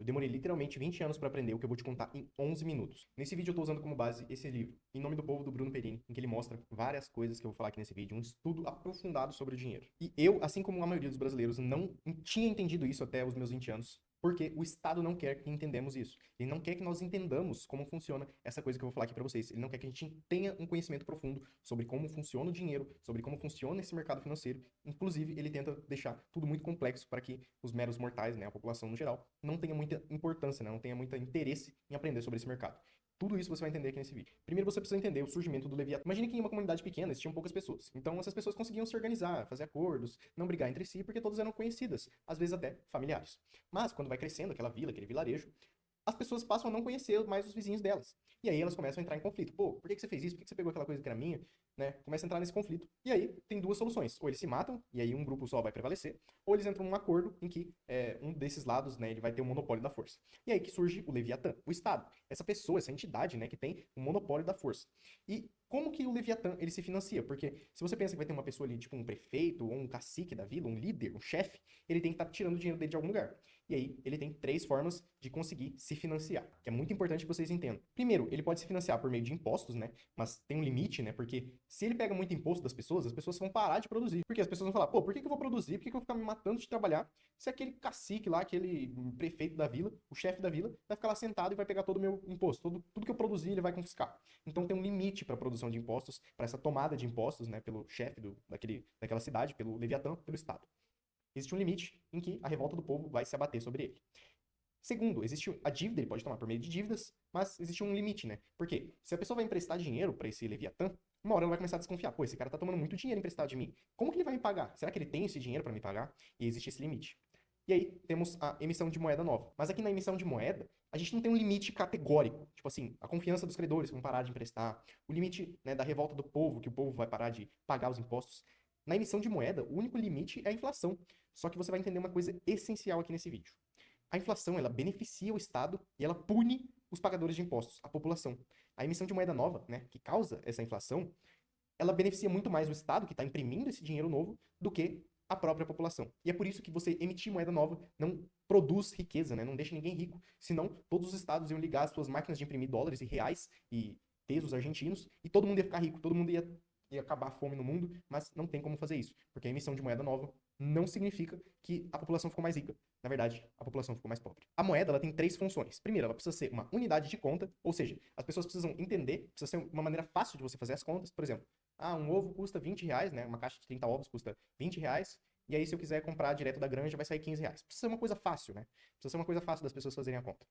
demorei literalmente 20 anos para aprender o que eu vou te contar em 11 minutos. Nesse vídeo eu tô usando como base esse livro, Em Nome do Povo, do Bruno Perini, em que ele mostra várias coisas que eu vou falar aqui nesse vídeo, um estudo aprofundado sobre o dinheiro. E eu, assim como a maioria dos brasileiros, não tinha entendido isso até os meus 20 anos. Porque o Estado não quer que entendamos isso. Ele não quer que nós entendamos como funciona essa coisa que eu vou falar aqui para vocês. Ele não quer que a gente tenha um conhecimento profundo sobre como funciona o dinheiro, sobre como funciona esse mercado financeiro. Inclusive, ele tenta deixar tudo muito complexo para que os meros mortais, né, a população no geral, não tenha muita importância, né, não tenha muito interesse em aprender sobre esse mercado. Tudo isso você vai entender aqui nesse vídeo. Primeiro você precisa entender o surgimento do Leviatã. Imagine que em uma comunidade pequena existiam poucas pessoas. Então essas pessoas conseguiam se organizar, fazer acordos, não brigar entre si, porque todas eram conhecidas, às vezes até familiares. Mas quando vai crescendo aquela vila, aquele vilarejo, as pessoas passam a não conhecer mais os vizinhos delas. E aí elas começam a entrar em conflito. Pô, por que você fez isso? Por que você pegou aquela coisa que era minha? Né? Começa a entrar nesse conflito. E aí tem duas soluções. Ou eles se matam, e aí um grupo só vai prevalecer, ou eles entram num acordo em que um desses lados, né, ele vai ter o monopólio da força. E aí que surge o Leviatã, o Estado. Essa pessoa, essa entidade, né, que tem o monopólio da força. E como que o Leviatã ele se financia? Porque se você pensa que vai ter uma pessoa ali, tipo um prefeito, ou um cacique da vila, um líder, um chefe, ele tem que estar tirando o dinheiro dele de algum lugar. E aí ele tem três formas de conseguir se financiar, que é muito importante que vocês entendam. Primeiro, ele pode se financiar por meio de impostos, né? Mas tem um limite, né? Porque se ele pega muito imposto das pessoas, as pessoas vão parar de produzir. Porque as pessoas vão falar, pô, por que eu vou produzir? Por que eu vou ficar me matando de trabalhar se aquele cacique lá, aquele prefeito da vila, o chefe da vila, vai ficar lá sentado e vai pegar todo o meu imposto, tudo que eu produzir ele vai confiscar. Então tem um limite para a produção de impostos, para essa tomada de impostos, né, pelo chefe daquela cidade, pelo Leviatã, pelo Estado. Existe um limite em que a revolta do povo vai se abater sobre ele. Segundo, existe a dívida, ele pode tomar por meio de dívidas, mas existe um limite, né? Porque se a pessoa vai emprestar dinheiro para esse Leviatã, uma hora ela vai começar a desconfiar. Pô, esse cara tá tomando muito dinheiro emprestado de mim. Como que ele vai me pagar? Será que ele tem esse dinheiro para me pagar? E existe esse limite. E aí temos a emissão de moeda nova. Mas aqui na emissão de moeda, a gente não tem um limite categórico. Tipo assim, a confiança dos credores que vão parar de emprestar, o limite, né, da revolta do povo, que o povo vai parar de pagar os impostos. Na emissão de moeda, o único limite é a inflação. Só que você vai entender uma coisa essencial aqui nesse vídeo. A inflação, ela beneficia o Estado e ela pune os pagadores de impostos, a população. A emissão de moeda nova, né, que causa essa inflação, ela beneficia muito mais o Estado, que está imprimindo esse dinheiro novo, do que a própria população. E é por isso que você emitir moeda nova não produz riqueza, né, não deixa ninguém rico. Senão, todos os estados iam ligar as suas máquinas de imprimir dólares e reais e pesos argentinos e todo mundo ia ficar rico, todo mundo ia acabar a fome no mundo, mas não tem como fazer isso, porque a emissão de moeda nova não significa que a população ficou mais rica. Na verdade, a população ficou mais pobre. A moeda ela tem três funções. Primeiro, ela precisa ser uma unidade de conta, ou seja, as pessoas precisam entender, precisa ser uma maneira fácil de você fazer as contas. Por exemplo, um ovo custa 20 reais, né? Uma caixa de 30 ovos custa 20 reais. E aí, se eu quiser comprar direto da granja, vai sair 15 reais. Precisa ser uma coisa fácil, né? Precisa ser uma coisa fácil das pessoas fazerem a conta.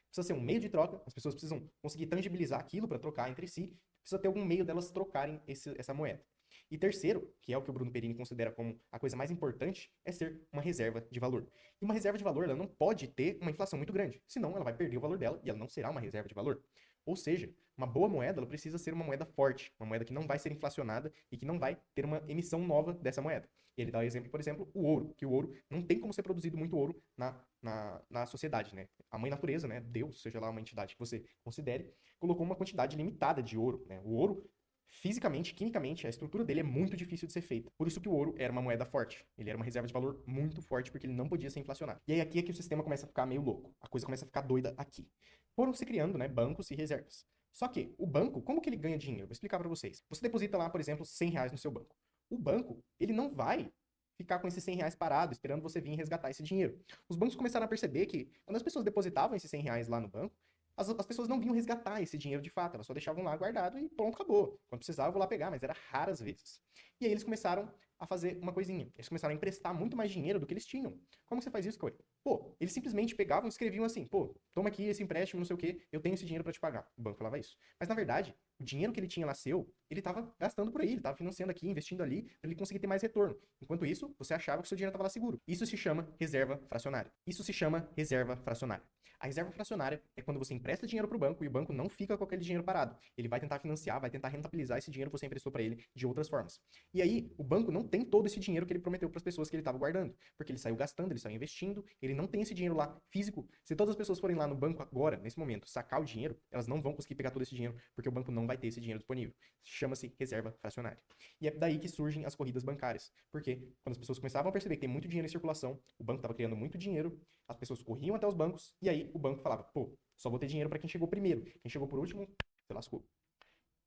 Precisa ser um meio de troca, as pessoas precisam conseguir tangibilizar aquilo para trocar entre si. Precisa ter algum meio delas trocarem essa moeda. E terceiro, que é o que o Bruno Perini considera como a coisa mais importante, é ser uma reserva de valor. E uma reserva de valor, ela não pode ter uma inflação muito grande, senão ela vai perder o valor dela e ela não será uma reserva de valor. Ou seja, uma boa moeda, ela precisa ser uma moeda forte, uma moeda que não vai ser inflacionada e que não vai ter uma emissão nova dessa moeda. E ele dá o exemplo, por exemplo, o ouro, que o ouro não tem como ser produzido muito ouro na sociedade, né? A mãe natureza, né? Deus, seja lá uma entidade que você considere, colocou uma quantidade limitada de ouro, né? O ouro fisicamente, quimicamente, a estrutura dele é muito difícil de ser feita. Por isso que o ouro era uma moeda forte. Ele era uma reserva de valor muito forte, porque ele não podia ser inflacionado. E aí aqui é que o sistema começa a ficar meio louco. A coisa começa a ficar doida aqui. Foram se criando, né, bancos e reservas. Só que o banco, como que ele ganha dinheiro? Vou explicar para vocês. Você deposita lá, por exemplo, 100 reais no seu banco. O banco, ele não vai ficar com esses 100 reais parado, esperando você vir resgatar esse dinheiro. Os bancos começaram a perceber que, quando as pessoas depositavam esses 100 reais lá no banco, as pessoas não vinham resgatar esse dinheiro de fato, elas só deixavam lá guardado e pronto, acabou. Quando precisava, eu vou lá pegar, mas era raras vezes. E aí eles começaram a fazer uma coisinha. Eles começaram a emprestar muito mais dinheiro do que eles tinham. Como você faz isso, Corey? Pô, eles simplesmente pegavam e escreviam assim, pô, toma aqui esse empréstimo, não sei o quê, eu tenho esse dinheiro para te pagar. O banco falava isso. Mas na verdade, o dinheiro que ele tinha lá seu, ele estava gastando por aí, ele estava financiando aqui, investindo ali, para ele conseguir ter mais retorno. Enquanto isso, você achava que o seu dinheiro estava lá seguro. Isso se chama reserva fracionária. Isso se chama reserva fracionária. A reserva fracionária é quando você empresta dinheiro para o banco e o banco não fica com aquele dinheiro parado. Ele vai tentar financiar, vai tentar rentabilizar esse dinheiro que você emprestou para ele de outras formas. E aí, o banco não tem todo esse dinheiro que ele prometeu para as pessoas que ele estava guardando, porque ele saiu gastando, ele saiu investindo, ele não tem esse dinheiro lá físico. Se todas as pessoas forem lá no banco agora, nesse momento, sacar o dinheiro, elas não vão conseguir pegar todo esse dinheiro, porque o banco não vai ter esse dinheiro disponível. Chama-se reserva fracionária. E é daí que surgem as corridas bancárias, porque quando as pessoas começavam a perceber que tem muito dinheiro em circulação, o banco estava criando muito dinheiro, as pessoas corriam até os bancos, e aí o banco falava, pô, só vou ter dinheiro para quem chegou primeiro. Quem chegou por último, se lascou.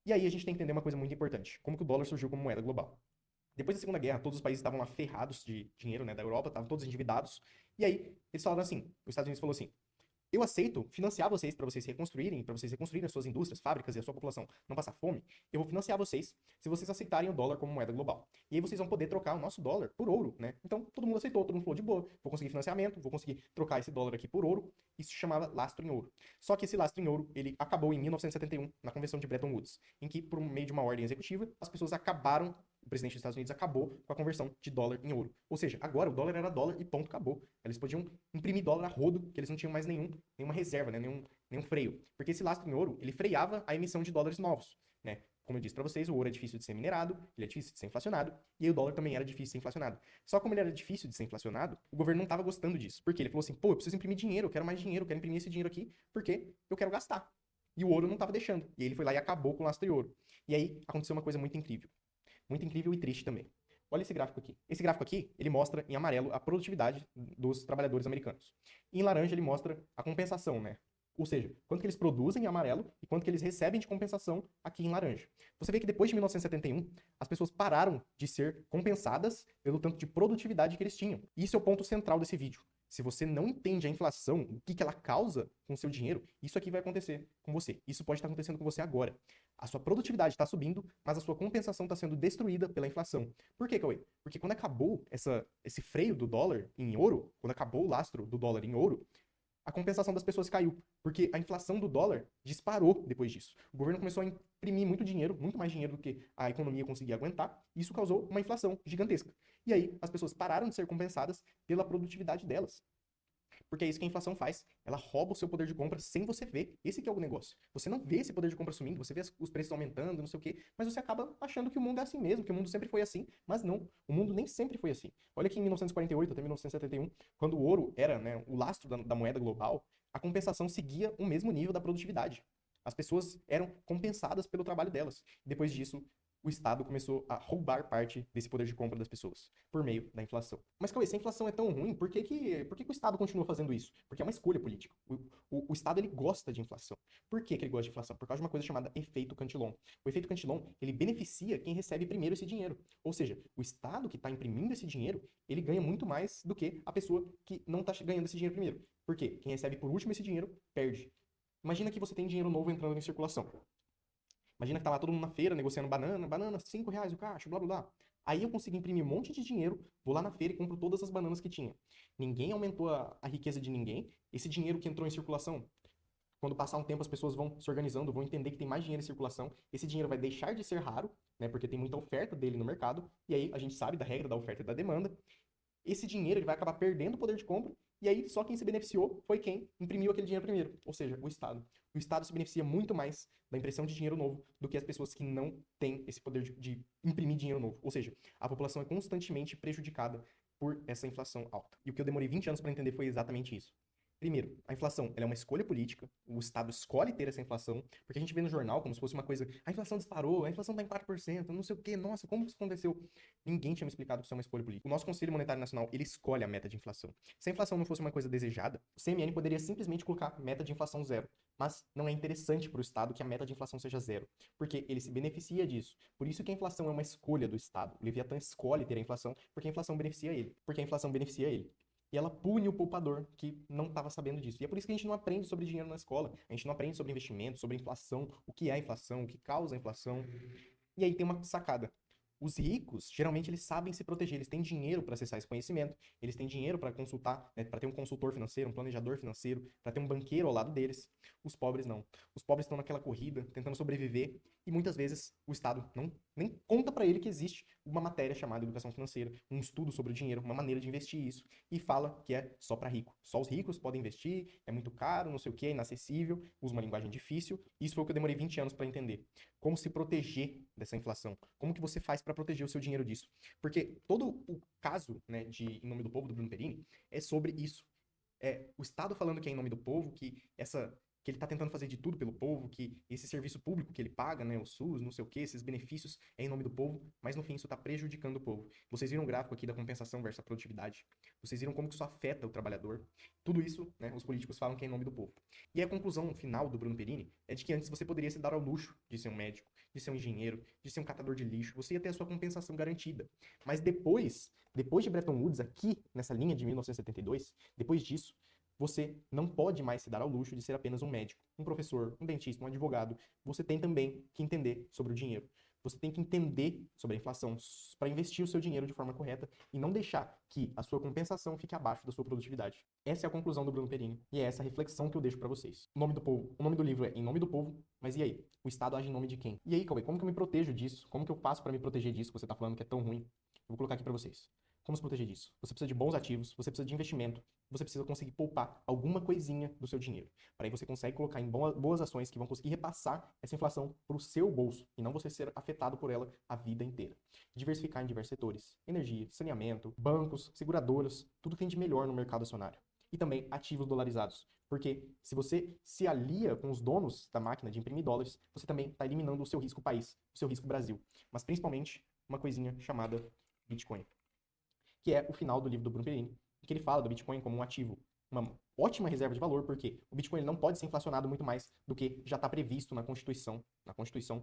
E aí a gente tem que entender uma coisa muito importante. Como que o dólar surgiu como moeda global? Depois da Segunda Guerra, todos os países estavam lá ferrados de dinheiro, né, da Europa, estavam todos endividados. E aí, eles falaram assim, os Estados Unidos falou assim, eu aceito financiar vocês para vocês se reconstruírem, para vocês reconstruírem as suas indústrias, fábricas e a sua população não passar fome. Eu vou financiar vocês se vocês aceitarem o dólar como moeda global. E aí vocês vão poder trocar o nosso dólar por ouro, né? Então todo mundo aceitou, todo mundo falou de boa. Vou conseguir financiamento, vou conseguir trocar esse dólar aqui por ouro. Isso se chamava lastro em ouro. Só que esse lastro em ouro, ele acabou em 1971, na Convenção de Bretton Woods, em que, por meio de uma ordem executiva, as pessoas acabaram, o presidente dos Estados Unidos acabou com a conversão de dólar em ouro. Ou seja, agora o dólar era dólar e ponto, acabou. Eles podiam imprimir dólar a rodo, que eles não tinham mais nenhuma reserva, né? nenhum freio. Porque esse lastro em ouro, ele freava a emissão de dólares novos, né? Como eu disse para vocês, o ouro é difícil de ser minerado, ele é difícil de ser inflacionado, e aí o dólar também era difícil de ser inflacionado. Só como ele era difícil de ser inflacionado, o governo não estava gostando disso. Porque ele falou assim, pô, eu preciso imprimir dinheiro, eu quero mais dinheiro, eu quero imprimir esse dinheiro aqui, porque eu quero gastar. E o ouro não estava deixando. E aí ele foi lá e acabou com o lastro em ouro. E aí aconteceu uma coisa muito incrível. Muito incrível e triste também. Olha esse gráfico aqui. Esse gráfico aqui, ele mostra em amarelo a produtividade dos trabalhadores americanos. E em laranja ele mostra a compensação, né? Ou seja, quanto que eles produzem em amarelo e quanto que eles recebem de compensação aqui em laranja. Você vê que depois de 1971, as pessoas pararam de ser compensadas pelo tanto de produtividade que eles tinham. E isso é o ponto central desse vídeo. Se você não entende a inflação, o que ela causa com o seu dinheiro, isso aqui vai acontecer com você. Isso pode estar acontecendo com você agora. A sua produtividade está subindo, mas a sua compensação está sendo destruída pela inflação. Por quê, Cauê? Porque quando acabou esse freio do dólar em ouro, quando acabou o lastro do dólar em ouro, a compensação das pessoas caiu, porque a inflação do dólar disparou depois disso. O governo começou a imprimir muito dinheiro, muito mais dinheiro do que a economia conseguia aguentar, e isso causou uma inflação gigantesca. E aí as pessoas pararam de ser compensadas pela produtividade delas. Porque é isso que a inflação faz. Ela rouba o seu poder de compra sem você ver. Esse que é o negócio. Você não vê esse poder de compra sumindo, você vê os preços aumentando, não sei o quê, mas você acaba achando que o mundo é assim mesmo, que o mundo sempre foi assim, mas não. O mundo nem sempre foi assim. Olha que em 1948 até 1971, quando o ouro era, né, o lastro da moeda global, a compensação seguia o mesmo nível da produtividade. As pessoas eram compensadas pelo trabalho delas. Depois disso, o Estado começou a roubar parte desse poder de compra das pessoas, por meio da inflação. Mas, Cauê, se a inflação é tão ruim, por que o Estado continua fazendo isso? Porque é uma escolha política. O Estado, ele gosta de inflação. Por que ele gosta de inflação? Por causa de uma coisa chamada efeito Cantillon. O efeito Cantillon, ele beneficia quem recebe primeiro esse dinheiro. Ou seja, o Estado que está imprimindo esse dinheiro, ele ganha muito mais do que a pessoa que não está ganhando esse dinheiro primeiro. Por quê? Quem recebe por último esse dinheiro, perde. Imagina que você tem dinheiro novo entrando em circulação. Imagina que tá lá todo mundo na feira negociando banana, R$ 5 o cacho, blá blá blá. Aí eu consigo imprimir um monte de dinheiro, vou lá na feira e compro todas as bananas que tinha. Ninguém aumentou a riqueza de ninguém. Esse dinheiro que entrou em circulação, quando passar um tempo as pessoas vão se organizando, vão entender que tem mais dinheiro em circulação. Esse dinheiro vai deixar de ser raro, né, porque tem muita oferta dele no mercado. E aí a gente sabe da regra da oferta e da demanda. Esse dinheiro ele vai acabar perdendo o poder de compra, e aí só quem se beneficiou foi quem imprimiu aquele dinheiro primeiro, ou seja, o Estado. O Estado se beneficia muito mais da impressão de dinheiro novo do que as pessoas que não têm esse poder de imprimir dinheiro novo. Ou seja, a população é constantemente prejudicada por essa inflação alta. E o que eu demorei 20 anos para entender foi exatamente isso. Primeiro, a inflação ela é uma escolha política, o Estado escolhe ter essa inflação, porque a gente vê no jornal como se fosse uma coisa, a inflação disparou, a inflação está em 4%, não sei o quê, nossa, como isso aconteceu? Ninguém tinha me explicado que isso é uma escolha política. O nosso Conselho Monetário Nacional, ele escolhe a meta de inflação. Se a inflação não fosse uma coisa desejada, o CMN poderia simplesmente colocar meta de inflação zero. Mas não é interessante para o Estado que a meta de inflação seja zero, porque ele se beneficia disso. Por isso que a inflação é uma escolha do Estado. O Leviatã escolhe ter a inflação porque a inflação beneficia ele. Porque a inflação beneficia ele. E ela pune o poupador que não estava sabendo disso. E é por isso que a gente não aprende sobre dinheiro na escola. A gente não aprende sobre investimento, sobre inflação, o que é a inflação, o que causa a inflação. E aí tem uma sacada. Os ricos, geralmente, eles sabem se proteger, eles têm dinheiro para acessar esse conhecimento, eles têm dinheiro para consultar, né, para ter um consultor financeiro, um planejador financeiro, para ter um banqueiro ao lado deles. Os pobres não. Os pobres estão naquela corrida, tentando sobreviver, e muitas vezes o Estado nem conta para ele que existe uma matéria chamada educação financeira, um estudo sobre o dinheiro, uma maneira de investir isso, e fala que é só para rico. Só os ricos podem investir, é muito caro, não sei o que, é inacessível, usa uma linguagem difícil. Isso foi o que eu demorei 20 anos para entender. Como se proteger dessa inflação? Como que você faz para proteger o seu dinheiro disso? Porque todo o caso, né, de Em Nome do Povo, do Bruno Perini, é sobre isso. É o Estado falando que é em nome do povo, que que ele tá tentando fazer de tudo pelo povo, que esse serviço público que ele paga, né, o SUS, não sei o quê, esses benefícios é em nome do povo, mas no fim isso tá prejudicando o povo. Vocês viram o gráfico aqui da compensação versus a produtividade. Vocês viram como que isso afeta o trabalhador. Tudo isso, né, os políticos falam que é em nome do povo. E a conclusão final do Bruno Perini é de que antes você poderia se dar ao luxo de ser um médico, de ser um engenheiro, de ser um catador de lixo, você ia ter a sua compensação garantida. Mas depois de Bretton Woods, aqui nessa linha de 1972, depois disso, você não pode mais se dar ao luxo de ser apenas um médico, um professor, um dentista, um advogado. Você tem também que entender sobre o dinheiro. Você tem que entender sobre a inflação para investir o seu dinheiro de forma correta e não deixar que a sua compensação fique abaixo da sua produtividade. Essa é a conclusão do Bruno Perini e é essa a reflexão que eu deixo para vocês. O nome do povo, o nome do livro é Em Nome do Povo, mas e aí? O Estado age em nome de quem? E aí, Cauê, como que eu me protejo disso? Como que eu faço para me proteger disso que você tá falando que é tão ruim? Eu vou colocar aqui para vocês. Como se proteger disso? Você precisa de bons ativos, você precisa de investimento, você precisa conseguir poupar alguma coisinha do seu dinheiro. Para aí você consegue colocar em boas ações que vão conseguir repassar essa inflação para o seu bolso e não você ser afetado por ela a vida inteira. Diversificar em diversos setores: energia, saneamento, bancos, seguradoras, tudo que tem de melhor no mercado acionário. E também ativos dolarizados. Porque se você se alia com os donos da máquina de imprimir dólares, você também está eliminando o seu risco país, o seu risco Brasil. Mas principalmente uma coisinha chamada Bitcoin, que é o final do livro do Bruno Perini, em que ele fala do Bitcoin como um ativo, uma ótima reserva de valor, porque o Bitcoin ele não pode ser inflacionado muito mais do que já está previsto na Constituição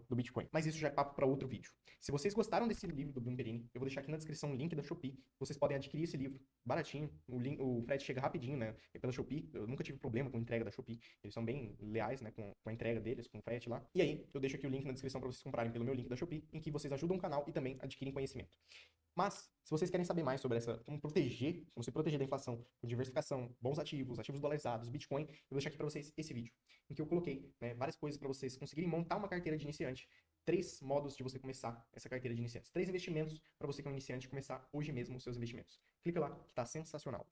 do Bitcoin. Mas isso já é papo para outro vídeo. Se vocês gostaram desse livro do Bruno Perini, eu vou deixar aqui na descrição o link da Shopee. Vocês podem adquirir esse livro baratinho. O frete chega rapidinho, né? É pela Shopee. Eu nunca tive problema com a entrega da Shopee. Eles são bem leais, né? Com a entrega deles, com o frete lá. E aí, eu deixo aqui o link na descrição para vocês comprarem pelo meu link da Shopee, em que vocês ajudam o canal e também adquirem conhecimento. Mas, se vocês querem saber mais sobre como se proteger da inflação, com diversificação, bons ativos, ativos dolarizados, Bitcoin, eu vou deixar aqui para vocês esse vídeo, em que eu coloquei, né, várias coisas para vocês conseguirem montar uma carteira de iniciante. 3 modos de você começar essa carteira de iniciantes. 3 investimentos para você que é um iniciante começar hoje mesmo os seus investimentos. Clica lá, que tá sensacional.